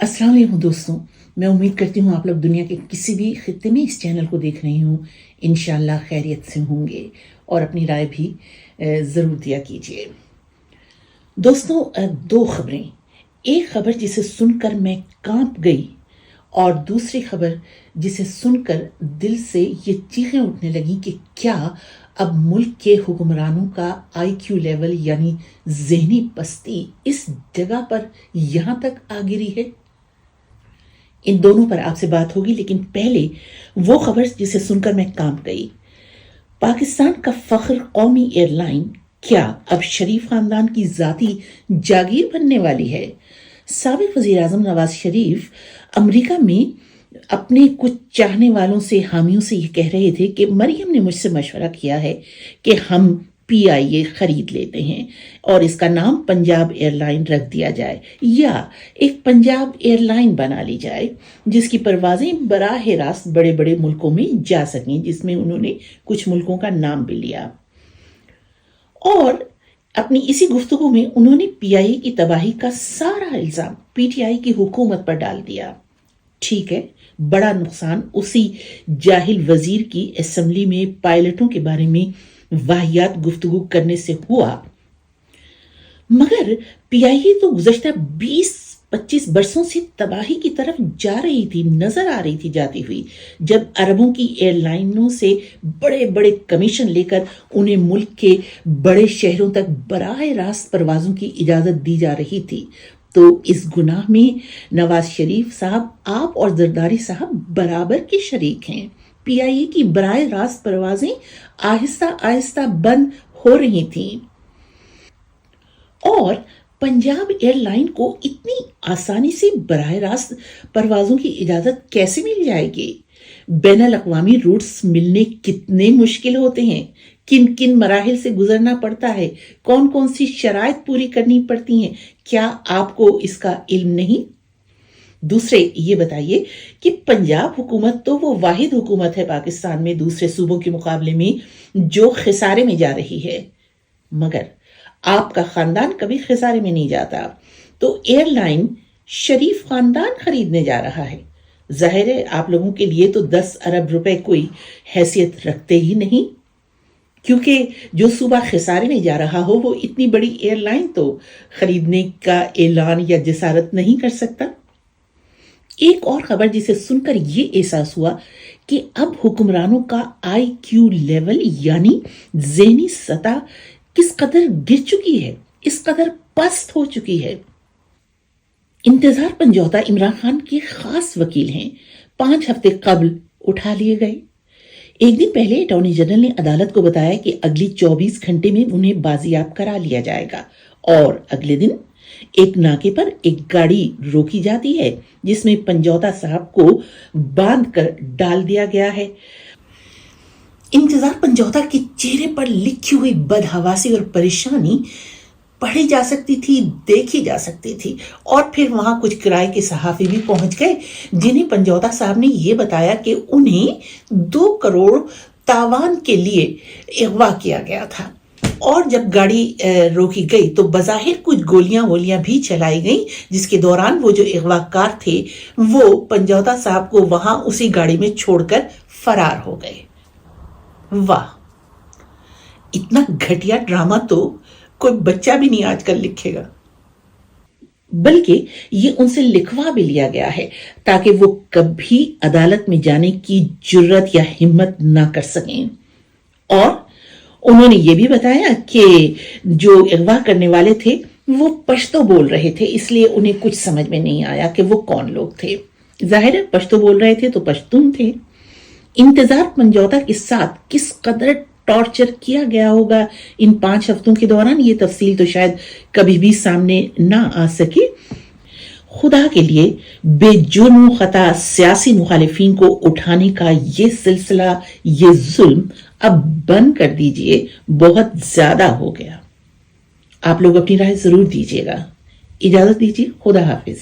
अस्सलाम वालेकुम दोस्तों, मैं उम्मीद करती हूँ आप लोग दुनिया के किसी भी खित्ते में इस चैनल को देख रहे हों, इंशाल्लाह खैरियत से होंगे और अपनी राय भी ज़रूर दिया कीजिए। दोस्तों, दो खबरें, एक खबर जिसे सुनकर मैं कांप गई और दूसरी खबर जिसे सुनकर दिल से ये चीखें उठने लगी कि क्या अब मुल्क के हुक्मरानों का IQ लेवल यानी ज़हनी पस्ती इस जगह पर यहाँ तक आ गिरी है। इन दोनों पर आपसे बात होगी, लेकिन पहले वो खबर जिसे सुनकर मैं कांप गई। पाकिस्तान का फख्र कौमी एयरलाइन क्या अब शरीफ खानदान की जाती जागीर बनने वाली है? साबिक वज़ीर आज़म नवाज शरीफ अमेरिका में अपने कुछ चाहने वालों से, हामियों से ये कह रहे थे कि मरियम ने मुझसे मशवरा किया है कि हम PIA खरीद लेते हैं और इसका नाम पंजाब एयरलाइन रख दिया जाए या एक पंजाब एयरलाइन बना ली जाए जिसकी परवाजें बराह रास्त बड़े बड़े मुल्कों में जा सकें, जिसमें उन्होंने कुछ मुल्कों का नाम भी लिया। और अपनी इसी गुफ्तगू में उन्होंने PIA की तबाही का सारा इल्जाम PTI की हुकूमत पर डाल दिया। ठीक है, बड़ा नुकसान उसी जाहिल वजीर की असेंबली में पायलटों के बारे में वाहियात गुफ्तगू करने से हुआ, मगर PIA तो गुज़श्ता 20-25 बरसों से तबाही की तरफ जा रही थी, नजर आ रही थी जाती हुई, जब अरबों की एयरलाइनों से बड़े बड़े कमीशन लेकर उन्हें मुल्क के बड़े शहरों तक बराह रास्त परवाजों की इजाजत दी जा रही थी। तो इस गुनाह में नवाज शरीफ साहब, आप और जरदारी साहब बराबर के शरीक हैं। PIA की बराह रास्त परवाजें आहिस्ता आहिस्ता बंद हो रही थीं और पंजाब एयरलाइन को इतनी आसानी से बराह रास्त परवाजों की इजाजत कैसे मिल जाएगी? बैनुल अक़वामी रूट्स मिलने कितने मुश्किल होते हैं, किन किन मराहिल से गुजरना पड़ता है, कौन कौन सी शराइत पूरी करनी पड़ती हैं, क्या आपको इसका इल्म नहीं? दूसरे ये बताइए कि पंजाब हुकूमत तो वो वाहिद हुकूमत है पाकिस्तान में दूसरे सूबों के मुकाबले में जो खिसारे में जा रही है, मगर आपका खानदान कभी खिसारे में नहीं जाता। तो एयरलाइन शरीफ खानदान खरीदने जा रहा है। जाहिर है आप लोगों के लिए तो 10 अरब रुपए कोई हैसियत रखते ही नहीं, क्योंकि जो सूबा खिसारे में जा रहा हो वो इतनी बड़ी एयरलाइन तो खरीदने का ऐलान या जिसारत नहीं कर सकता। एक और खबर जिसे सुनकर ये एहसास हुआ कि अब हुक्मरानों का IQ लेवल यानी ज़हनी सतह किस कदर गिर चुकी है, इस कदर पस्त हो चुकी है। इंतजार समझौता इमरान खान के खास वकील हैं, 5 हफ्ते कबल उठा लिए गए। एक दिन पहले अटॉर्नी जनरल ने अदालत को बताया कि अगली 24 घंटे में उन्हें बाजियाब करा लिया जाएगा और अगले दिन एक नाके पर एक गाड़ी रोकी जाती है जिसमें पंजौता साहब को बांध कर डाल दिया गया है। इंतजार पंजौता के चेहरे पर लिखी हुई बदहवासी और परेशानी पढ़ी जा सकती थी, देखी जा सकती थी। और फिर वहां कुछ किराए के सहाफी भी पहुंच गए जिन्हें पंजौता साहब ने यह बताया कि उन्हें 2 करोड़ तावान के लिए अगवा किया गया था। और जब गाड़ी रोकी गई तो बज़ाहिर कुछ गोलियां भी चलाई गईं, जिसके दौरान वो जो अगवाकार थे वो पंजौता साहब को वहां उसी गाड़ी में छोड़कर फरार हो गए। वाह, इतना घटिया ड्रामा तो कोई बच्चा भी नहीं आजकल लिखेगा, बल्कि ये उनसे लिखवा भी लिया गया है ताकि वो कभी अदालत में जाने की जुर्रत या हिम्मत ना कर सकें। और उन्होंने ये भी बताया कि जो अगवा करने वाले थे वो पश्तो बोल रहे थे, इसलिए उन्हें कुछ समझ में नहीं आया कि वो कौन लोग थे। जाहिर है पश्तो बोल रहे थे तो पश्तून थे। इंतजार समझौता के साथ किस कदर टॉर्चर किया गया होगा इन 5 हफ्तों के दौरान, ये तफसील तो शायद कभी भी सामने ना आ सके। खुदा के लिए बेजुर्म खता सियासी मुखालिफिन को उठाने का ये सिलसिला, ये जुल्म अब बंद कर दीजिए, बहुत ज्यादा हो गया। आप लोग अपनी राय जरूर दीजिएगा। इजाजत दीजिए, खुदा हाफिज।